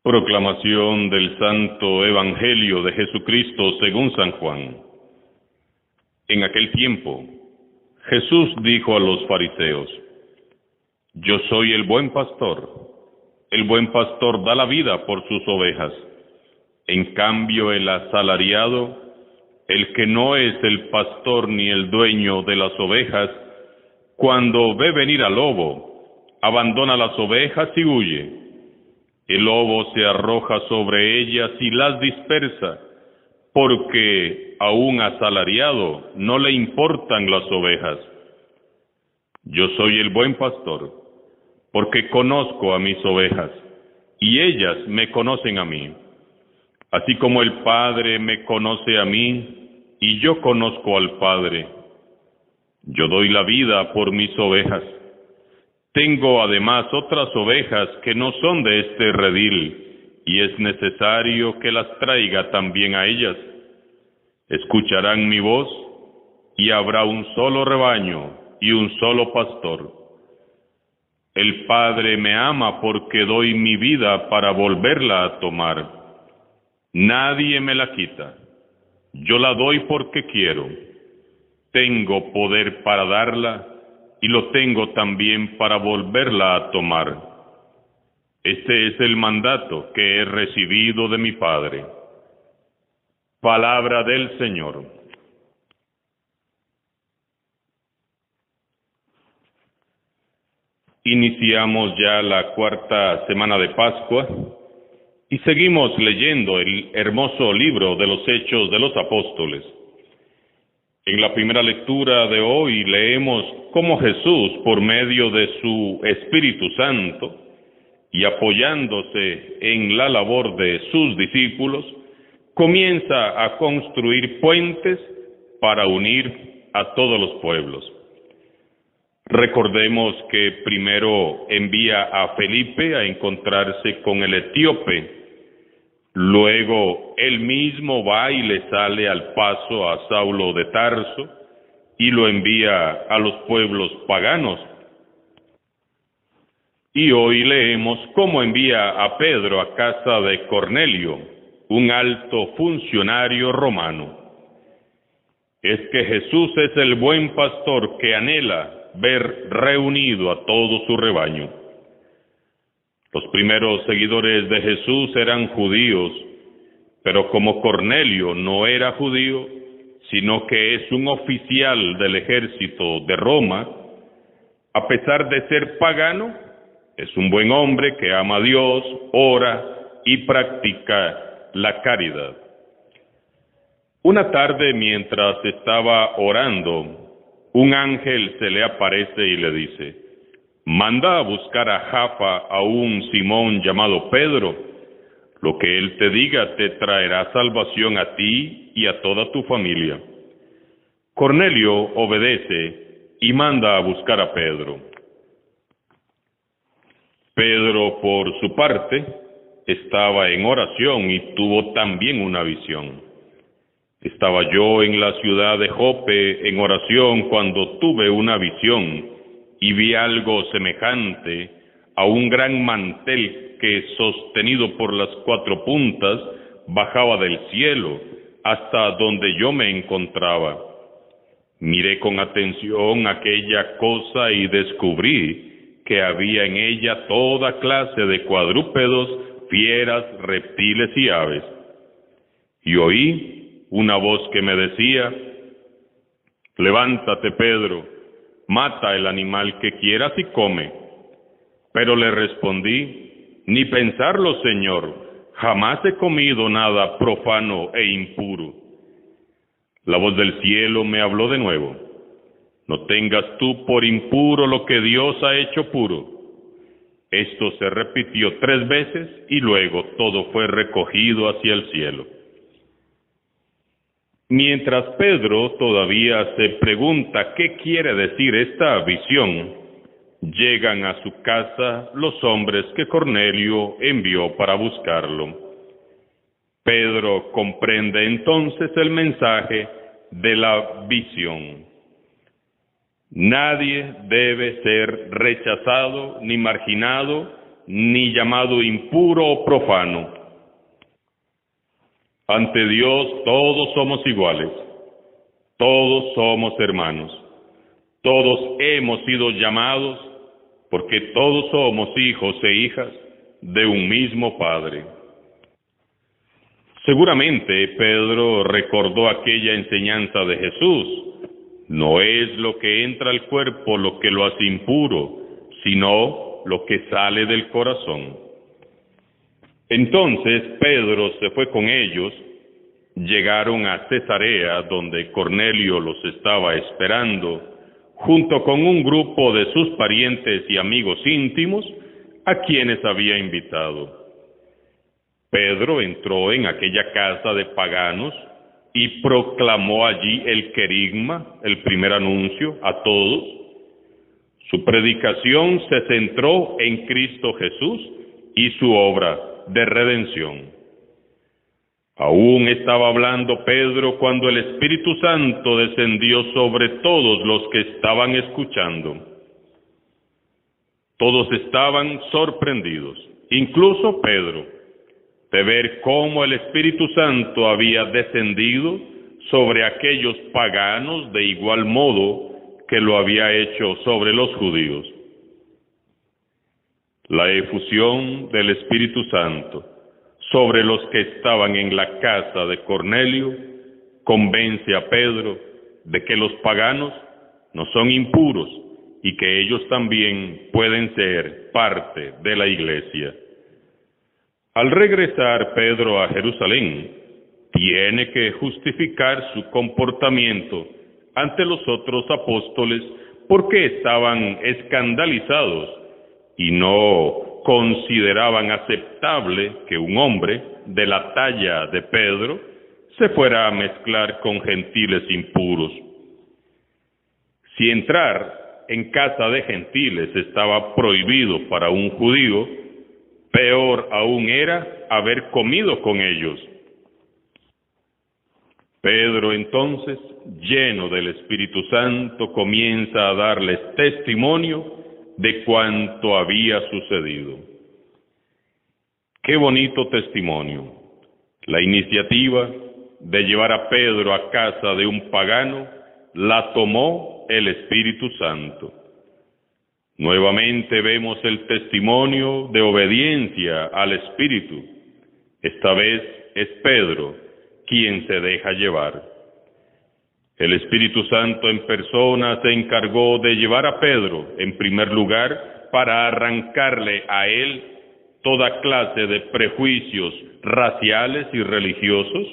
Proclamación del Santo Evangelio de Jesucristo según San Juan. En aquel tiempo, Jesús dijo a los fariseos: Yo soy el buen pastor. El buen pastor da la vida por sus ovejas. En cambio, el asalariado, el que no es el pastor ni el dueño de las ovejas, cuando ve venir al lobo, abandona las ovejas y huye. El lobo se arroja sobre ellas y las dispersa, porque a un asalariado no le importan las ovejas. Yo soy el buen pastor, porque conozco a mis ovejas, y ellas me conocen a mí. Así como el Padre me conoce a mí, y yo conozco al Padre. Yo doy la vida por mis ovejas. Tengo además otras ovejas que no son de este redil, y es necesario que las traiga también a ellas. Escucharán mi voz, y habrá un solo rebaño y un solo pastor. El Padre me ama porque doy mi vida para volverla a tomar. Nadie me la quita. Yo la doy porque quiero. Tengo poder para darla, y lo tengo también para volverla a tomar. Este es el mandato que he recibido de mi Padre. Palabra del Señor. Iniciamos ya la cuarta semana de Pascua y seguimos leyendo el hermoso libro de los Hechos de los Apóstoles. En la primera lectura de hoy leemos cómo Jesús, por medio de su Espíritu Santo y apoyándose en la labor de sus discípulos, comienza a construir puentes para unir a todos los pueblos. Recordemos que primero envía a Felipe a encontrarse con el etíope. Luego, él mismo va y le sale al paso a Saulo de Tarso y lo envía a los pueblos paganos. Y hoy leemos cómo envía a Pedro a casa de Cornelio, un alto funcionario romano. Es que Jesús es el buen pastor que anhela ver reunido a todo su rebaño. Los primeros seguidores de Jesús eran judíos, pero como Cornelio no era judío, sino que es un oficial del ejército de Roma, a pesar de ser pagano, es un buen hombre que ama a Dios, ora y practica la caridad. Una tarde, mientras estaba orando, un ángel se le aparece y le dice: Manda a buscar a Jafa a un Simón llamado Pedro. Lo que él te diga te traerá salvación a ti y a toda tu familia. Cornelio obedece y manda a buscar a Pedro. Pedro, por su parte, estaba en oración y tuvo también una visión. Estaba yo en la ciudad de Jope en oración cuando tuve una visión y vi algo semejante a un gran mantel que, sostenido por las 4 puntas, bajaba del cielo hasta donde yo me encontraba. Miré con atención aquella cosa y descubrí que había en ella toda clase de cuadrúpedos, fieras, reptiles y aves. Y oí una voz que me decía: Levántate, Pedro, mata el animal que quieras y come. Pero le respondí: Ni pensarlo, Señor, jamás he comido nada profano e impuro. La voz del cielo me habló de nuevo: No tengas tú por impuro lo que Dios ha hecho puro. Esto se repitió 3 veces y luego todo fue recogido hacia el cielo. Mientras Pedro todavía se pregunta qué quiere decir esta visión, llegan a su casa los hombres que Cornelio envió para buscarlo. Pedro comprende entonces el mensaje de la visión. Nadie debe ser rechazado ni marginado ni llamado impuro o profano. Ante Dios todos somos iguales, todos somos hermanos, todos hemos sido llamados porque todos somos hijos e hijas de un mismo Padre. Seguramente Pedro recordó aquella enseñanza de Jesús: no es lo que entra al cuerpo lo que lo hace impuro, sino lo que sale del corazón. Entonces Pedro se fue con ellos, llegaron a Cesarea, donde Cornelio los estaba esperando, junto con un grupo de sus parientes y amigos íntimos, a quienes había invitado. Pedro entró en aquella casa de paganos y proclamó allí el querigma, el primer anuncio, a todos. Su predicación se centró en Cristo Jesús y su obra de redención. Aún estaba hablando Pedro cuando el Espíritu Santo descendió sobre todos los que estaban escuchando. Todos estaban sorprendidos, incluso Pedro, de ver cómo el Espíritu Santo había descendido sobre aquellos paganos de igual modo que lo había hecho sobre los judíos. La efusión del Espíritu Santo sobre los que estaban en la casa de Cornelio convence a Pedro de que los paganos no son impuros y que ellos también pueden ser parte de la iglesia. Al regresar Pedro a Jerusalén, tiene que justificar su comportamiento ante los otros apóstoles porque estaban escandalizados y no consideraban aceptable que un hombre de la talla de Pedro se fuera a mezclar con gentiles impuros. Si entrar en casa de gentiles estaba prohibido para un judío, peor aún era haber comido con ellos. Pedro entonces, lleno del Espíritu Santo, comienza a darles testimonio de cuanto había sucedido. Qué bonito testimonio. La iniciativa de llevar a Pedro a casa de un pagano la tomó el Espíritu Santo. Nuevamente vemos el testimonio de obediencia al Espíritu. Esta vez es Pedro quien se deja llevar. El Espíritu Santo en persona se encargó de llevar a Pedro, en primer lugar, para arrancarle a él toda clase de prejuicios raciales y religiosos,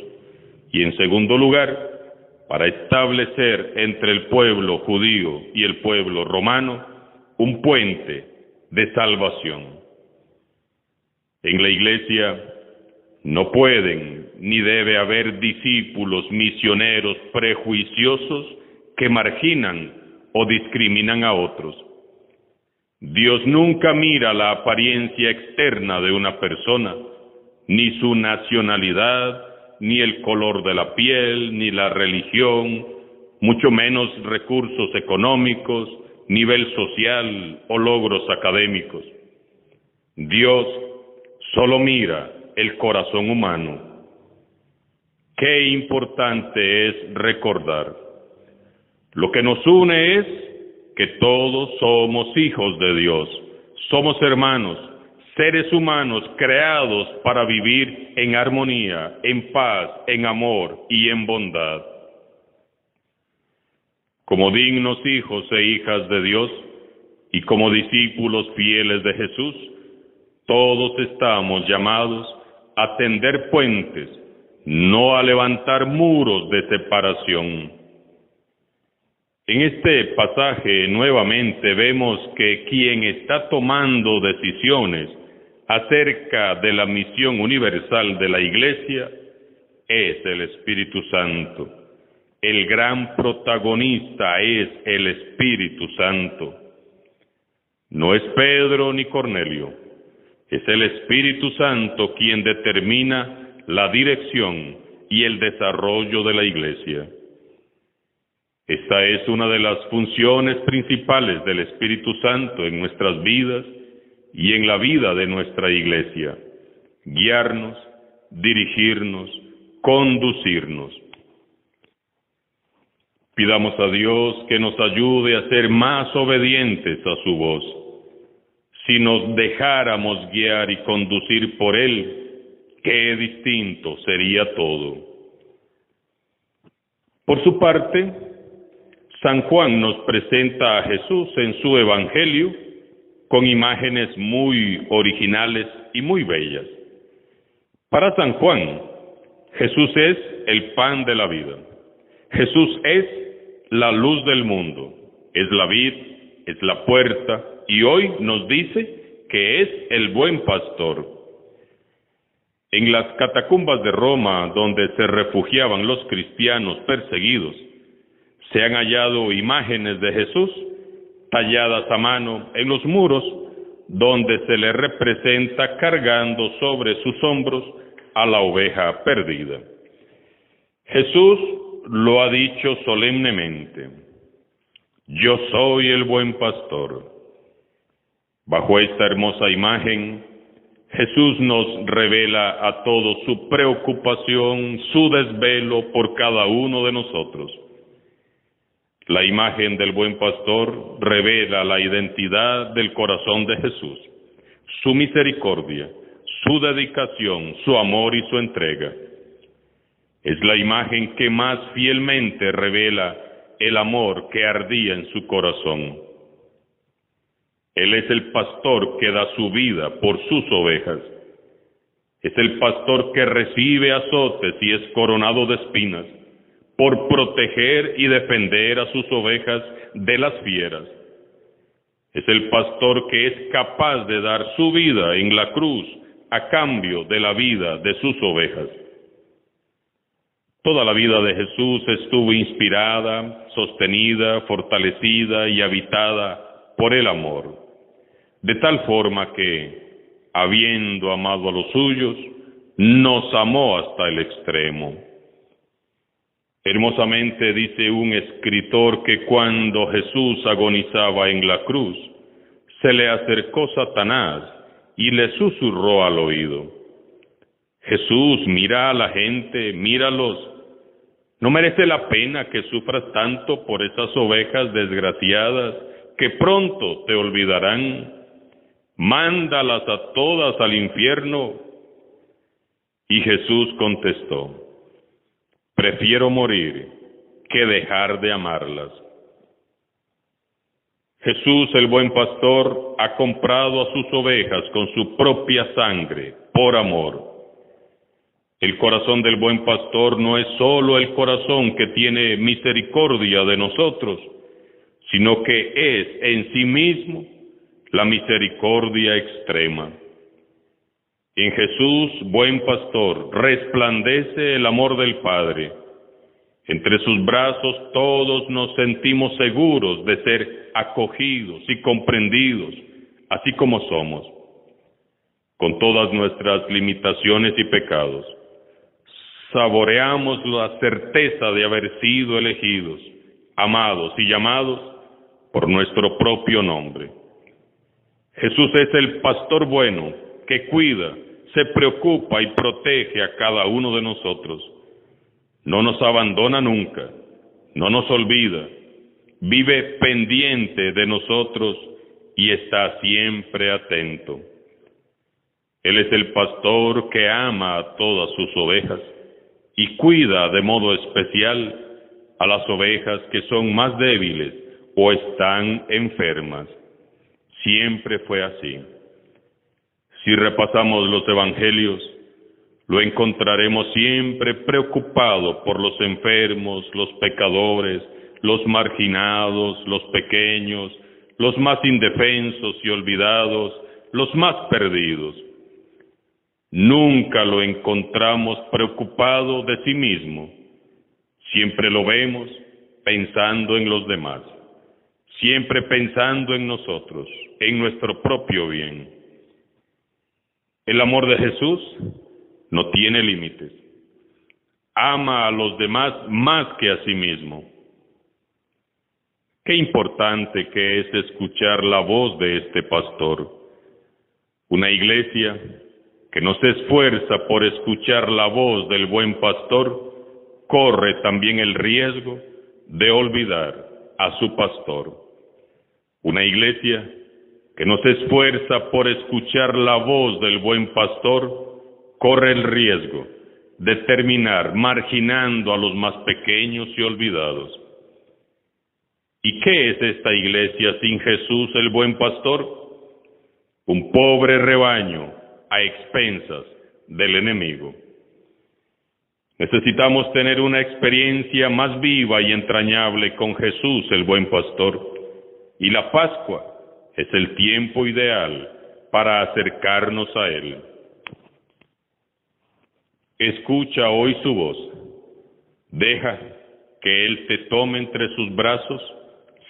y en segundo lugar, para establecer entre el pueblo judío y el pueblo romano un puente de salvación. En la iglesia no pueden ni debe haber discípulos misioneros prejuiciosos que marginan o discriminan a otros. Dios nunca mira la apariencia externa de una persona, ni su nacionalidad, ni el color de la piel, ni la religión, mucho menos recursos económicos, nivel social o logros académicos. Dios solo mira el corazón humano. Qué importante es recordar. Lo que nos une es que todos somos hijos de Dios, somos hermanos, seres humanos creados para vivir en armonía, en paz, en amor y en bondad. Como dignos hijos e hijas de Dios y como discípulos fieles de Jesús, todos estamos llamados a tender puentes, no a levantar muros de separación. En este pasaje nuevamente vemos que quien está tomando decisiones acerca de la misión universal de la Iglesia es el Espíritu Santo. El gran protagonista es el Espíritu Santo. No es Pedro ni Cornelio, es el Espíritu Santo quien determina la dirección y el desarrollo de la Iglesia. Esta es una de las funciones principales del Espíritu Santo en nuestras vidas y en la vida de nuestra Iglesia, guiarnos, dirigirnos, conducirnos. Pidamos a Dios que nos ayude a ser más obedientes a su voz. Si nos dejáramos guiar y conducir por Él, qué distinto sería todo. Por su parte, San Juan nos presenta a Jesús en su Evangelio con imágenes muy originales y muy bellas. Para San Juan, Jesús es el pan de la vida. Jesús es la luz del mundo, es la vid, es la puerta, y hoy nos dice que es el buen pastor. En las catacumbas de Roma, donde se refugiaban los cristianos perseguidos, se han hallado imágenes de Jesús talladas a mano en los muros, donde se le representa cargando sobre sus hombros a la oveja perdida. Jesús lo ha dicho solemnemente: yo soy el buen pastor. Bajo esta hermosa imagen, Jesús nos revela a todos su preocupación, su desvelo por cada uno de nosotros. La imagen del buen pastor revela la identidad del corazón de Jesús, su misericordia, su dedicación, su amor y su entrega. Es la imagen que más fielmente revela el amor que ardía en su corazón. Él es el pastor que da su vida por sus ovejas. Es el pastor que recibe azotes y es coronado de espinas por proteger y defender a sus ovejas de las fieras. Es el pastor que es capaz de dar su vida en la cruz a cambio de la vida de sus ovejas. Toda la vida de Jesús estuvo inspirada, sostenida, fortalecida y habitada por el amor, de tal forma que, habiendo amado a los suyos, nos amó hasta el extremo. Hermosamente dice un escritor que cuando Jesús agonizaba en la cruz, se le acercó Satanás y le susurró al oído: Jesús, mira a la gente, míralos. ¿No merece la pena que sufras tanto por esas ovejas desgraciadas que pronto te olvidarán? Mándalas a todas al infierno. Y Jesús contestó: prefiero morir que dejar de amarlas. Jesús, el buen pastor, ha comprado a sus ovejas con su propia sangre, por amor. El corazón del buen pastor no es solo el corazón que tiene misericordia de nosotros, sino que es en sí mismo la misericordia extrema. En Jesús, buen pastor, resplandece el amor del Padre. Entre sus brazos todos nos sentimos seguros de ser acogidos y comprendidos, así como somos, con todas nuestras limitaciones y pecados. Saboreamos la certeza de haber sido elegidos, amados y llamados por nuestro propio nombre. Jesús es el pastor bueno que cuida, se preocupa y protege a cada uno de nosotros. No nos abandona nunca, no nos olvida, vive pendiente de nosotros y está siempre atento. Él es el pastor que ama a todas sus ovejas y cuida de modo especial a las ovejas que son más débiles o están enfermas. Siempre fue así. Si repasamos los evangelios, lo encontraremos siempre preocupado por los enfermos, los pecadores, los marginados, los pequeños, los más indefensos y olvidados, los más perdidos. Nunca lo encontramos preocupado de sí mismo. Siempre lo vemos pensando en los demás, siempre pensando en nosotros, en nuestro propio bien. El amor de Jesús no tiene límites. Ama a los demás más que a sí mismo. Qué importante que es escuchar la voz de este pastor. Una iglesia que no se esfuerza por escuchar la voz del buen pastor, corre también el riesgo de olvidar a su pastor. Una iglesia que no se esfuerza por escuchar la voz del buen pastor, corre el riesgo de terminar marginando a los más pequeños y olvidados. ¿Y qué es esta iglesia sin Jesús el buen pastor? Un pobre rebaño a expensas del enemigo. Necesitamos tener una experiencia más viva y entrañable con Jesús el buen pastor, y la Pascua es el tiempo ideal para acercarnos a Él. Escucha hoy su voz. Deja que Él te tome entre sus brazos,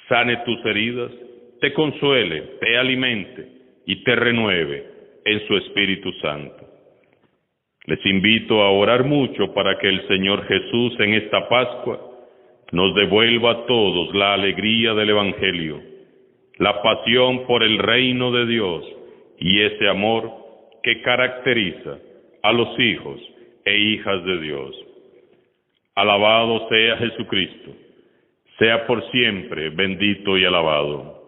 sane tus heridas, te consuele, te alimente y te renueve en su Espíritu Santo. Les invito a orar mucho para que el Señor Jesús en esta Pascua nos devuelva a todos la alegría del Evangelio, la pasión por el reino de Dios y ese amor que caracteriza a los hijos e hijas de Dios. Alabado sea Jesucristo, sea por siempre bendito y alabado.